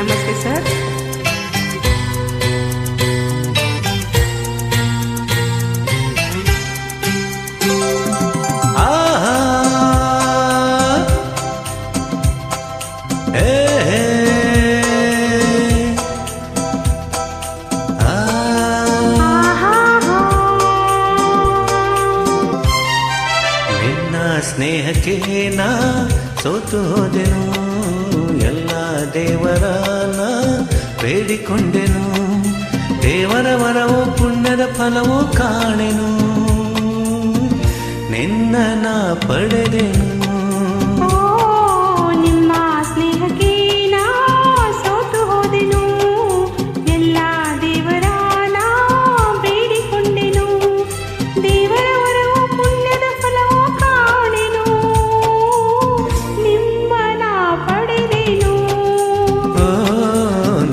ನಮಸ್ತೆ ಸರ್. ಸ್ನೇಹಕ್ಕೆ ನಾ ಸೋತು ಹೋದೆನು, ಎಲ್ಲ ದೇವರನ ಬೇಡಿಕೊಂಡೆನು, ದೇವರ ವರವೋ ಪುಣ್ಯದ ಫಲವೋ ಕಾಣೆನು, ನಿನ್ನ ನಾ ಪಡೆದೆನು. ನಿಮ್ಮ ಸ್ನೇಹಕ್ಕೆ ನಾ ಸೋತು ಹೋದೆನು, ಎಲ್ಲ ದೇವರನ ಬೇಡಿಕೊಂಡೆನು, ದೇವರ ವರವೋ ಪುಣ್ಯದ ಫಲವೋ ಕಾಣೆನು, ನಿಮ್ಮ ನಾ ಪಡೆದೆನು.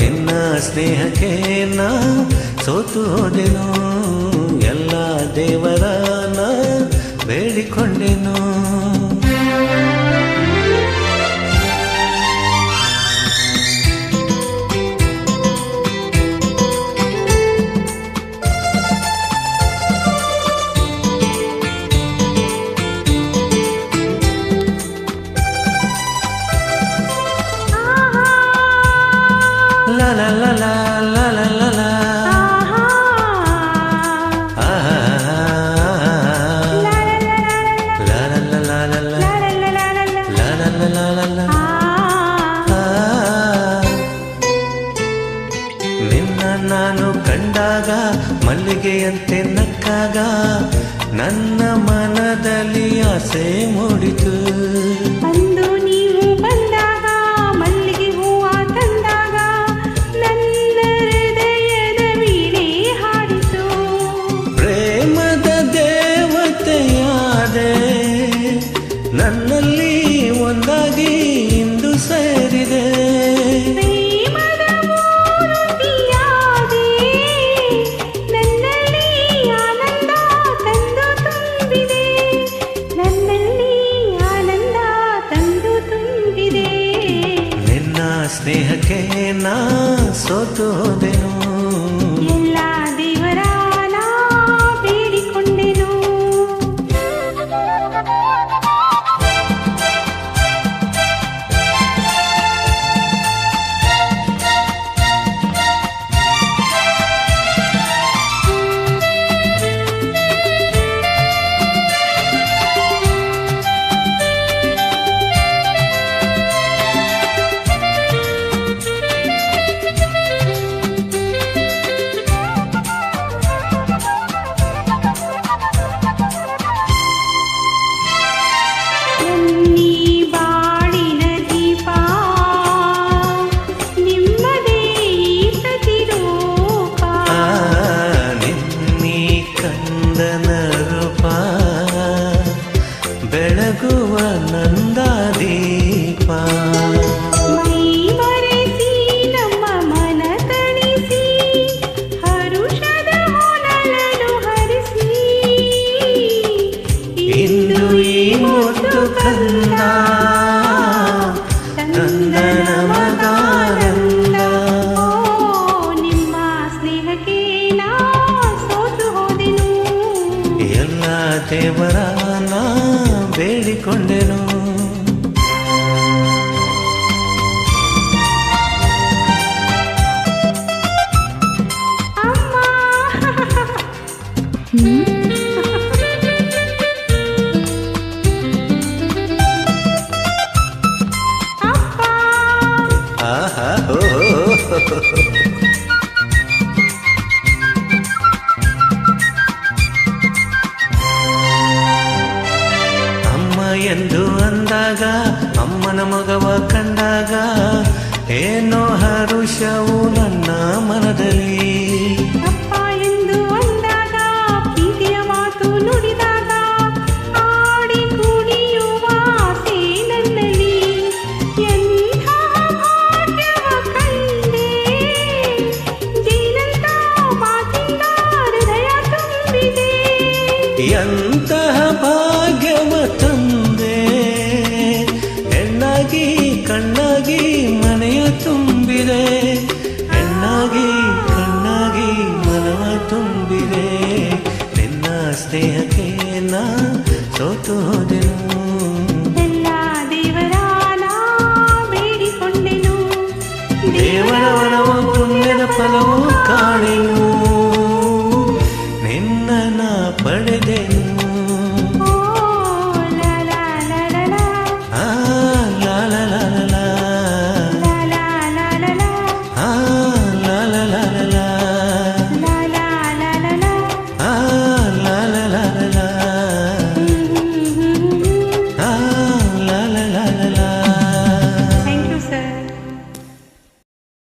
ನಿನ್ನ ಸ್ನೇಹಕ್ಕೆ ನಾ ಸೋತು ಹೋದೆನು, ಎಲ್ಲ ದೇವರನ ಬೇಡಿಕೊಂಡೆನು. La la la la la la la la. ನಿನ್ನ ನಾನು ಕಂಡಾಗ ಮಲ್ಲಿಗೆಯಂತೆ ನಕ್ಕಾಗ ನನ್ನ ಮನದಲ್ಲಿ ಆಸೆ ಮೂಡಿತು. ಅಂದು ನೀವು ಬಂದಾಗ ಮಲ್ಲಿಗೆ ಹೂವ ತಂದಾಗ ನನ್ನ ಹೃದಯದ ವೀಣೆ ಹಾಡಿತು. ಪ್ರೇಮದ ದೇವತೆಯಾದೆ, ನನ್ನಲ್ಲಿ ಒಂದಾಗಿ ಇಂದು ಸೇರಿದೆ. ಪ್ರೇಮದ ಮೂರ್ತಿಯಾದೆ, ನನ್ನಲ್ಲಿ ಆನಂದ ತಂದು ತುಂಬಿದೆ, ನನ್ನಲ್ಲಿ ಆನಂದ ತಂದು ತುಂಬಿದೆ. ನಿನ್ನ ಸ್ನೇಹಕ್ಕೆ ನಾ ಸೋತು ಹೋದೆನು, ಎಲ್ಲ ದೇವರ ನಾ ಬೇಡಿಕೊಂಡೆನು. ಬೆಳಗುವ ನಂದಾದೀಪ ಮೈ ಮರೆಸಿ ನಮ್ಮ ಮನ ತಣಿಸಿ, ಹರುಷದ ಹೊನಲನ್ನು ಹರಿಸಿ, ಇಂದು ಈ ಮುತ್ತು ಕಂದ ನಂದನ ಮದಾನಂದ. ನಿಮ್ಮ ಸ್ನೇಹಕ್ಕೆ ನಾ ಸೋತು ಹೋದೆನು, ಎಲ್ಲ ದೇವರ ನಾ ಬೇಡಿಕೊಂಡೆನು. ಆಹಾ ಹೋ ಎಂದು ಅಂದಾಗ, ಅಮ್ಮನ ಮಗವ ಕಂಡಾಗ ಏನೋ ಹರುಷವು ನನ್ನ ಮನದಲ್ಲಿ. ಅಪ್ಪ ಎಂದು ಅಂದಾಗ, ಪ್ರೀತಿಯ ಮಾತು ನುಡಿದಾಗ, ಆಡಿ ಕುಣಿಯುವ ಆಸೆ ನನ್ನಲ್ಲಿ. ಎಂಥ ಭಾಗ್ಯವ ಕಂಡೆ, ಜೀನಂತ ಮಾತಿಂದ ಹೃದಯ ತುಂಬಿದೆ. ಎಂತಹ ಭಾಗ್ಯವ ತಂದೆ, ಹೆಣ್ಣಾಗಿ ಕಣ್ಣಾಗಿ ಮನೆಯ ತುಂಬಿದೆ. ಹೊತ್ತು ಹೋದೆನು ಎಲ್ಲ ದೇವರ ನಾ ಬೇಡಿಕೊಂಡೆನು ದೇವರ ವರವು ಪುಣ್ಯದ ಫಲವು ಕಾಣೆನು ನಿನ್ನ ಪಡೆದೆನು